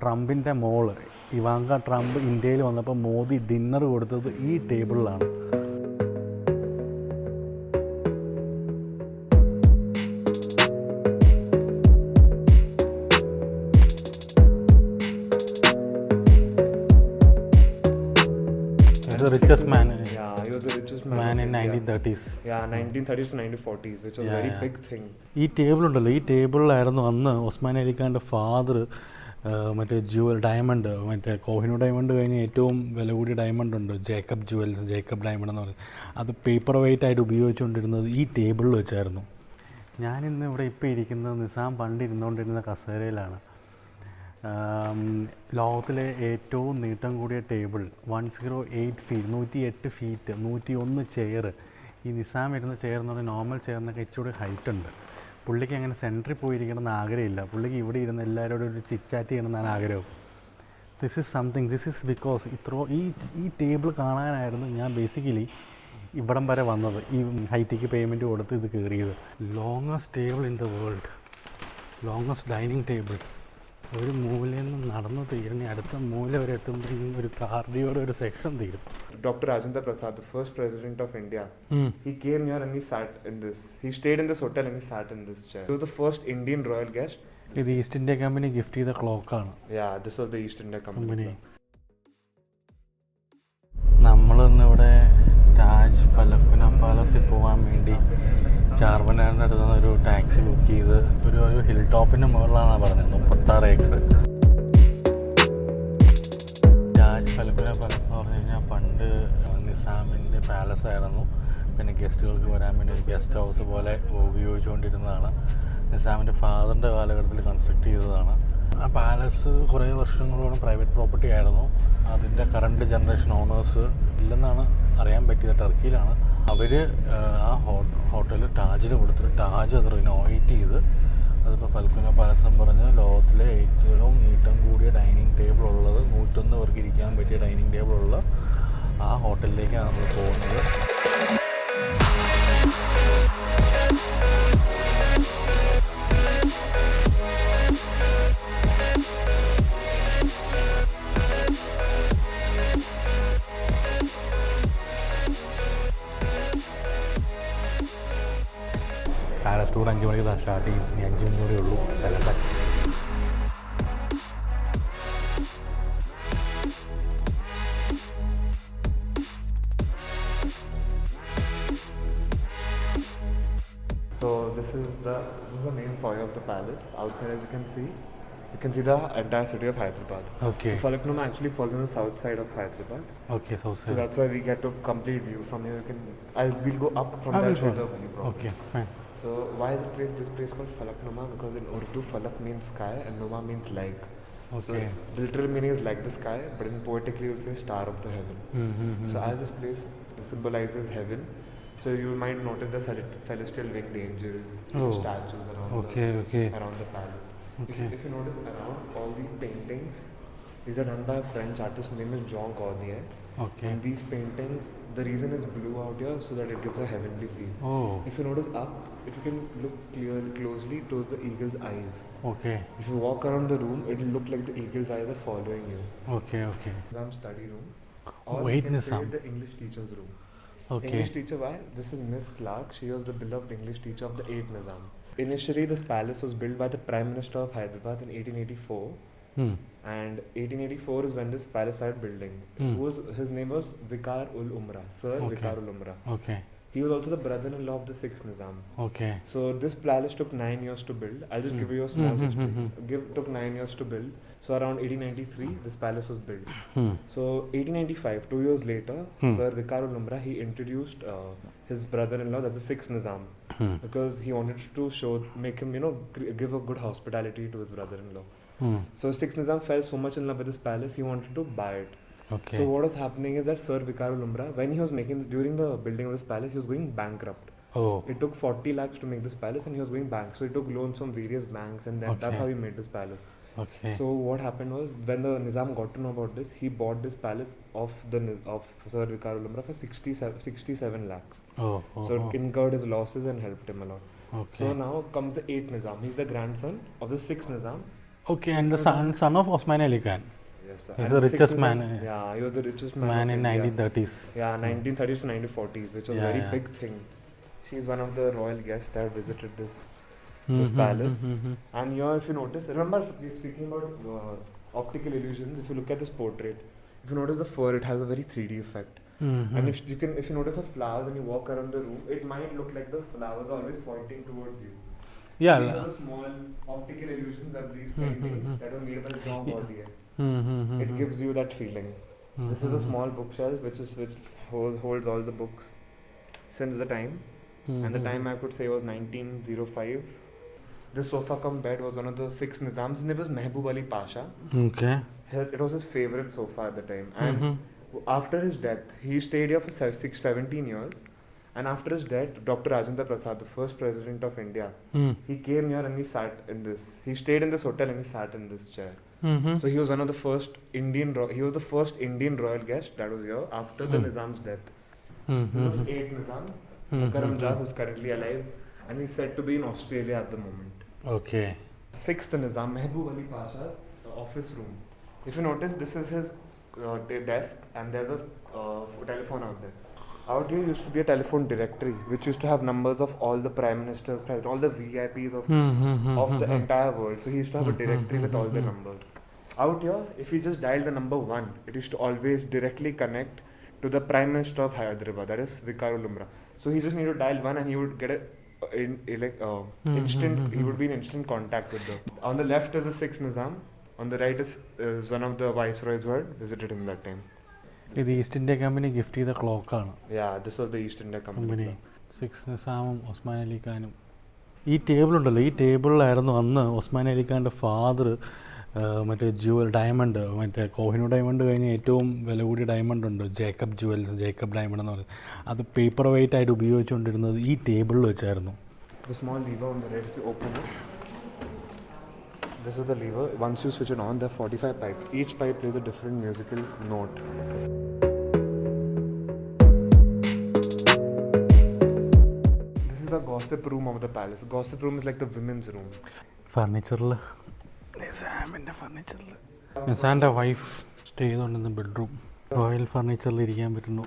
ട്രംപിൻ്റെ മോള് Ivanka Trump ഇന്ത്യയിൽ വന്നപ്പോൾ മോദി ഡിന്നർ കൊടുത്തത് ഈ ടേബിളിലാണ്. Richest man. Yeah, he was the richest man in 1930s. Yeah, 1930s to 1940s, which was a very big thing. ഈ ടേബിളുണ്ടല്ലോ, ഈ ടേബിളിലായിരുന്നു അന്ന് ഉസ്മാൻ അലി ഖാൻ്റെ ഫാദർ മറ്റേ ഡയമണ്ട്, മറ്റേ കോഹിനൂർ ഡയമണ്ട് കഴിഞ്ഞ് ഏറ്റവും വില കൂടിയ ഡയമണ്ട് ഉണ്ട്, ജേക്കബ് ജുവൽസ്, ജേക്കബ് ഡയമണ്ട് എന്ന് പറയുന്നത്. അത് പേപ്പർ വെയിറ്റ് ആയിട്ട് ഉപയോഗിച്ചുകൊണ്ടിരുന്നത് ഈ ടേബിളിൽ വെച്ചായിരുന്നു. ഞാനിന്ന് ഇവിടെ ഇപ്പോൾ ഇരിക്കുന്നത് നിസാം പണ്ട് ഇരുന്നുകൊണ്ടിരുന്ന കസേരയിലാണ്. ലോകത്തിലെ ഏറ്റവും നീട്ടം കൂടിയ ടേബിൾ 108 ഫീറ്റ്, 108 ഫീറ്റ്, 101 ചെയർ. ഈ നിസാം ഇരുന്ന ചെയർ എന്ന് പറഞ്ഞാൽ നോർമൽ ചെയറിനൊക്കെ ഇച്ചിരി ഹൈറ്റ് ഉണ്ട്. പുള്ളിക്ക് അങ്ങനെ സെൻറ്ററിൽ പോയിരിക്കണമെന്ന് ആഗ്രഹമില്ല. പുള്ളിക്ക് ഇവിടെ ഇരുന്ന് എല്ലാവരോടും ഒരു ചിറ്റാറ്റ് ചെയ്യണമെന്നാണ് ആഗ്രഹം. This is something, this is because ഈ ടേബിൾ കാണാനായിരുന്നു ഞാൻ ബേസിക്കലി ഇവിടം വരെ വന്നത്. ഈ ഹൈറ്റിക്ക് പേയ്മെൻറ്റ് കൊടുത്ത് ഇത് കയറിയത്. Longest table in the world, longest dining table. ഒരു മൂലയിൽ നിന്ന് നടന്നു തീരുന്ന അടുത്ത മൂല വരെ എത്തുമ്പോഴേക്കും ഒരു കാർഡിയോടെ ഒരു സെക്ഷൻ തീരും. Dr. Rajendra Prasad, the first president of India, he came here and he sat in this. He stayed in this hotel and he sat in this chair. He was the first Indian royal guest. ഇത് East India company gift ചെയ്ത ക്ലോക്കാണ്. Yeah, this was the East India Company. നമ്മളിന്ന് ഇവിടെ താജ് ഫലക്ന പാലസിൽ പോകാൻ വേണ്ടി ചാർമിനാറിൻ്റെ അടുത്ത് നിന്ന് ഒരു ടാക്സി ബുക്ക് ചെയ്ത് ഒരു ഹിൽ ടോപ്പിൻ്റെ മുകളിലാണെന്നാണ് പറഞ്ഞത്. 36 ഏക്കർ. താജ് ഫലക്ന പാലസ് എന്ന് പറഞ്ഞു കഴിഞ്ഞാൽ പണ്ട് നിസാമിൻ്റെ പാലസ് ആയിരുന്നു. പിന്നെ ഗസ്റ്റുകൾക്ക് വരാൻ വേണ്ടി ഒരു ഗസ്റ്റ് ഹൗസ് പോലെ ഉപയോഗിച്ചുകൊണ്ടിരുന്നതാണ്. നിസാമിൻ്റെ ഫാദറിൻ്റെ കാലഘട്ടത്തിൽ കൺസ്ട്രക്ട് ചെയ്തതാണ്. ആ പാലസ് കുറേ വർഷങ്ങളോളം പ്രൈവറ്റ് പ്രോപ്പർട്ടി ആയിരുന്നു. അതിൻ്റെ കറണ്ട് ജനറേഷൻ ഓണേഴ്സ് ഇല്ലെന്നാണ് അറിയാൻ പറ്റിയത്. ടർക്കിയിലാണ്. അവർ ആ ഹോട്ടൽ താജിൽ കൊടുത്തിട്ട് താജ് അത് റിനോവേറ്റ് ചെയ്ത് അതിപ്പോൾ ഫൽക്കുന പാലസ് എന്ന് പറഞ്ഞ് ലോകത്തിലെ ഏറ്റവും നീട്ടം കൂടിയ ഡൈനിങ് ടേബിൾ ഉള്ളത്, 101 പേർക്ക് ഇരിക്കാൻ പറ്റിയ ഡൈനിങ് ടേബിൾ ഉള്ള ആ ഹോട്ടലിലേക്കാണ് നമ്മൾ പോകുന്നത്. പാലസ് ടൂർ 5 മണിക്ക് സ്റ്റാർട്ട് ചെയ്യും. 5 മണി കൂടെ ഉള്ളൂ സ്ഥലത്ത്. So this is the main foyer of the palace. Outside, as you can see the entire city of Hyderabad. Okay. So Falaknuma actually falls on the south side of Hyderabad. Okay, So that's why we get a complete view from here. We'll go up from that to the view problem. Okay, fine. So why is this place called Falaknuma? Because in Urdu, Falak means sky and Numa means like. Okay. So the literal meaning is like the sky, but in poetically you'll say star of the heaven. So as this place symbolizes heaven, so you might notice the celestial winged angels, statues around the palace. Okay. If you notice around all these paintings, these are done by a French artist named Jean Gaultier. Okay. And these paintings, the reason it's blue out here so that it gives a heavenly feel. Oh. If you notice up, if you can look closely towards the eagle's eyes. Okay. If you walk around the room, it'll look like the eagle's eyes are following you. Okay, okay. Nizam study room. Or Wait, you can Nizam. say the English teacher's room. Okay. English teacher, why? This is Miss Clark. She was the beloved English teacher of the 8th Nizam. Initially, this palace was built by the Prime Minister of Hyderabad in 1884. And 1884 is when this palace started building. His name was Vikar ul Umra, Sir Vikar ul Umra. Okay. He was also the brother-in-law of the 6th Nizam. Okay. So this palace took 9 years to build. I'll just give you a small history. Took 9 years to build. So around 1893, this palace was built. So 1895, 2 years later, Sir Vikar ul Umra, he introduced his brother-in-law, that's the 6th Nizam, because he wanted to make him, give a good hospitality to his brother-in-law. So 6th Nizam fell so much in love with this palace, he wanted to buy it. Okay. So what was happening is that Sir Vikar ul Umra, when he was during the building of this palace, he was going bankrupt. Oh. It took 40 lakhs to make this palace and he was going bankrupt. So he took loans from various banks and that's how he made this palace. Okay. So what happened was, when the Nizam got to know about this, he bought this palace of Sir Vikar ul Umra for 67 lakhs. So it incurred his losses and helped him a lot. Okay. So now comes the 8th Nizam. He's the grandson of the 6th Nizam. Okay, and the son of Osman Ali Khan. Yes, sir. He's And the the richest sixth man. Nizam, yeah, he was the richest man Man of in India. 1930s. Yeah, 1930s to 1940s, which was a Yeah, very yeah. big thing. She's one of the royal guests that visited this palace. And here, if you notice, remember we're speaking about optical illusions. If you look at this portrait, if you notice the fur, it has a very 3D effect. And if you notice the flowers and you walk around the room, it might look like the flowers are always pointing towards you. Yeah. These are the small optical illusions of these paintings that are made by Jean Gaultier. It gives you that feeling. This is a small bookshelf which holds all the books since the time. And the time I could say was 1905. This sofa cum bed was one of the 6 Nizams. His name was Mehboob Ali Pasha. Okay. It was his favorite sofa at the time. And after his death, he stayed here for 17 years. And after his death, Dr. Rajendra Prasad, the first president of India, he came here and he sat in this. He stayed in this hotel and he sat in this chair. So he was one of the first Indian royal guest that was here after the Nizam's death. This was 8th Nizam, Mukarram Jah, who's currently alive, and he's said to be in Australia at the moment. Okay. 6th Nizam, Mehboob Ali Pasha's office room. If you notice, this is his desk, and there's a telephone out there. Out here used to be a telephone directory, which used to have numbers of all the prime ministers, all the VIPs of the entire world. So he used to have a directory with all the numbers. Out here, if he just dialed the number 1, it used to always directly connect to the Prime Minister of Hyderabad, that is Vikarulumra. So he just needed to dial 1 and he would get instant. He would be in instant contact with the. On the left is the 6th Nizam. On the right is one of the viceroys who had visited him that time. ഇത് East India company gift ചെയ്ത ക്ലോക്കാണ്. Yeah, this was the East India Company. 6 നിസാമും ഒസ്മാൻ അലി ഖാനും. ഈ ടേബിളുണ്ടല്ലോ, ഈ ടേബിളിലായിരുന്നു അന്ന് Osman Ali ഖാൻ്റെ father മറ്റേ ഡയമണ്ട്, മറ്റേ കോഹിനൂർ ഡയമണ്ട് കഴിഞ്ഞ് ഏറ്റവും വില കൂടിയ ഡയമണ്ട് ഉണ്ട്, ജേക്കബ് ഡയമണ്ട് എന്ന് പറയുന്നത്. അത് പേപ്പർ വെയിറ്റ് ആയിട്ട് ഉപയോഗിച്ചുകൊണ്ടിരുന്നത് ഈ ടേബിളിൽ വെച്ചായിരുന്നു. The small lever on the right, if you open it, this is the lever. Once you switch it on, there are 45 pipes. Each pipe plays a different musical note. This is the gossip room of the palace. Gossip room is like the women's room. ഫർണിച്ചറിൽ നിസാമിൻ്റെ wife stay ചെയ്തുകൊണ്ടിരുന്ന bedroom, royal ഫർണിച്ചറിൽ ഇരിക്കാൻ പറ്റുന്നു.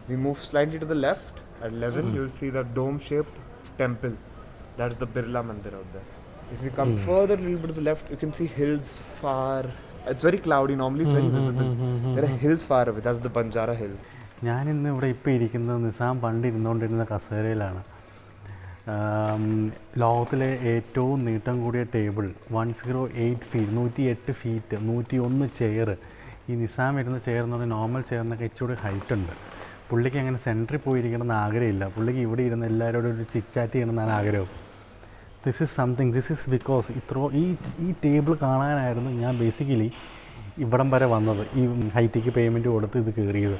We move slightly to the left. At 11, you'll see the dome-shaped temple. That's the Birla Mandir out there. If you come further a little bit to the left, you can see hills far. It's very cloudy. Normally, it's very visible. There are hills far away. That's the Banjara Hills. ഞാനിന്ന് ഇവിടെ ഇപ്പോൾ ഇരിക്കുന്നത് നിസാം പണ്ട് ഇരുന്നുകൊണ്ടിരുന്ന കസേരയിലാണ്. ലോകത്തിലെ ഏറ്റവും നീട്ടം കൂടിയ table 108 feet, 108 feet, 101 chair. ഈ നിസാം ഇരുന്ന ചെയർ എന്ന് പറഞ്ഞാൽ നോർമൽ ചെയറിനൊക്കെ ഇച്ചിരി ഹൈറ്റ് ഉണ്ട്. പുള്ളിക്ക് അങ്ങനെ സെൻറ്ററിൽ പോയിരിക്കണമെന്ന് ആഗ്രഹമില്ല. പുള്ളിക്ക് ഇവിടെ ഇരുന്ന് എല്ലാവരോടും ഒരു ചിറ്റാറ്റ് ചെയ്യണമെന്നാണ് ആഗ്രഹം. This is something, this is because ഈ ടേബിൾ കാണാനായിരുന്നു ഞാൻ ബേസിക്കലി ഇവിടം വരെ വന്നത്. ഈ ഹൈറ്റിക്ക് പേയ്മെൻറ്റ് കൊടുത്ത് ഇത് കയറിയത്.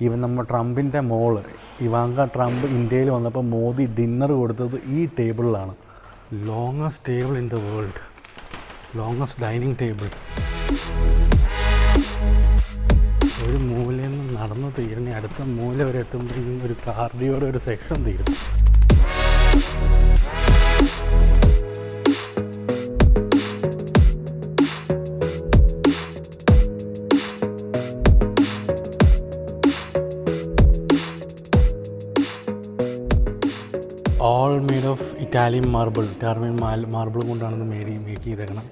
ഈവൻ നമ്മൾ ട്രംപിൻ്റെ മോള് ഇവാങ്ക ട്രംപ് ഇന്ത്യയിൽ വന്നപ്പോൾ മോദി ഡിന്നർ കൊടുത്തത് ഈ ടേബിളിലാണ്. Longest table in the world, longest dining table. ഒരു മൂലയിൽ നിന്ന് നടന്നു തീരണി അടുത്ത മൂല വരെ എത്തുമ്പോഴേക്കും ഒരു കാർഡിയോടെ ഒരു സെക്ഷൻ തീരും. All made of Italian marble കൊണ്ടാണ് ഇത് മേക്ക് ചെയ്തേക്കണം.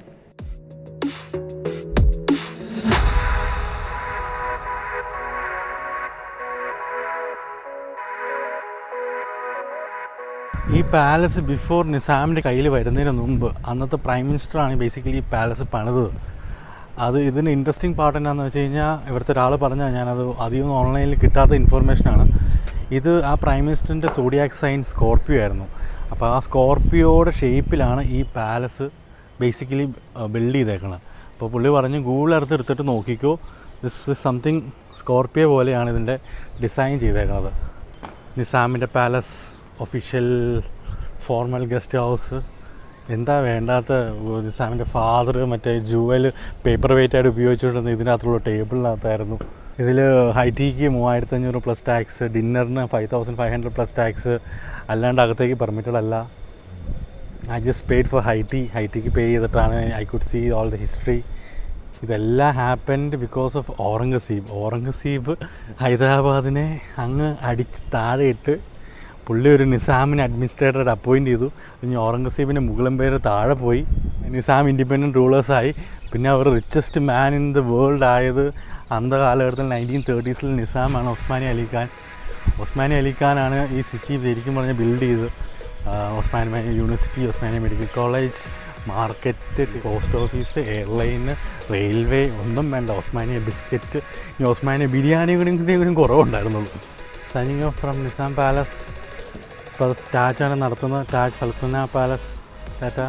ഈ പാലസ് ബിഫോർ നിസാമിൻ്റെ കയ്യിൽ വരുന്നതിന് മുമ്പ് അന്നത്തെ പ്രൈം മിനിസ്റ്ററാണ് ബേസിക്കലി ഈ പാലസ് പണിതത്. ഇതിന് ഇൻട്രസ്റ്റിംഗ് പാർട്ട് എന്താണെന്ന് വെച്ച് കഴിഞ്ഞാൽ ഇവിടുത്തെ ഒരാൾ പറഞ്ഞാൽ ഞാനത് അധികം ഓൺലൈനിൽ കിട്ടാത്ത ഇൻഫർമേഷനാണ്. ഇത് ആ പ്രൈം മിനിസ്റ്ററിൻ്റെ സോഡിയാക് സൈൻ സ്കോർപ്പിയോ ആയിരുന്നു. അപ്പോൾ ആ സ്കോർപ്പിയോയുടെ ഷേപ്പിലാണ് ഈ പാലസ് ബേസിക്കലി ബിൽഡ് ചെയ്തേക്കുന്നത്. അപ്പോൾ പുള്ളി പറഞ്ഞു ഗൂഗിൾ എർത്ത് എടുത്തിട്ട് നോക്കിക്കോ, ദിസ് ഇസ് സംതിങ് സ്കോർപ്പിയോ പോലെയാണ് ഇതിൻ്റെ ഡിസൈൻ ചെയ്തേക്കുന്നത്. നിസാമിൻ്റെ palace, official formal guest house, എന്താ വേണ്ടാത്ത നിസാമിൻ്റെ ഫാദർ മറ്റേ പേപ്പർ വെയിറ്റായിട്ട് ഉപയോഗിച്ചുകൊണ്ടിരുന്ന ഇതിനകത്തുള്ള ടേബിളിനകത്തായിരുന്നു. ഇതിൽ ഹൈറ്റിക്ക് 3500 പ്ലസ് ടാക്സ്, ഡിന്നറിന് 5500 പ്ലസ് ടാക്സ്, അല്ലാണ്ട് അകത്തേക്ക് പെർമിറ്റഡ് അല്ല. ഐ ജസ്റ്റ് പെയ്ഡ് ഫോർ ഹൈറ്റിക്ക് പേ ചെയ്തിട്ടാണ് I could see all the history. ഇതെല്ലാം ഹാപ്പൻഡ് ബിക്കോസ് ഓഫ് ഔറംഗസീബ് ഹൈദരാബാദിനെ അങ്ങ് അടിച്ച് താഴെയിട്ട് പുള്ളി ഒരു നിസാമിനെ അഡ്മിനിസ്ട്രേറ്റർ അപ്പോയിൻറ്റ് ചെയ്തു. ഇനി ഔറംഗസീബിൻ്റെ മുഗളൻ പേര് താഴെ പോയി, നിസാം ഇൻഡിപെൻഡൻറ്റ് റൂളേഴ്സായി. പിന്നെ അവർ richest man in the world ആയത് അന്ത കാലഘട്ടത്തിൽ 1930s നിസാമാണ്. ഒസ്മാനി അലിഖാനാണ് ഈ സിറ്റി ശരിക്കും പറഞ്ഞാൽ ബിൽഡ് ചെയ്ത്. Osmania university, Osmania medical college, market, post office, എയർലൈന്, റെയിൽവേ ഒന്നും വേണ്ട. ഒസ്മാനിയ ബിസ്ക്കറ്റ്, ഈ ഒസ്മാനിയ ബിരിയാണിയും കുറവുണ്ടായിരുന്നുള്ളൂ. Signing off from Nizam palace. ഇപ്പോൾ താജാണ് നടത്തുന്നത്, Taj Falaknuma palace. Tata.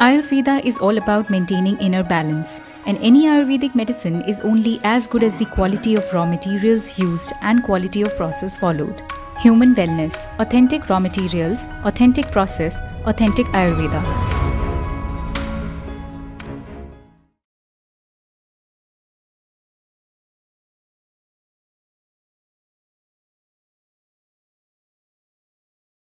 Ayurveda is all about maintaining inner balance, and any Ayurvedic medicine is only as good as the quality of raw materials used and quality of process followed. Human wellness, authentic raw materials, authentic process, authentic Ayurveda.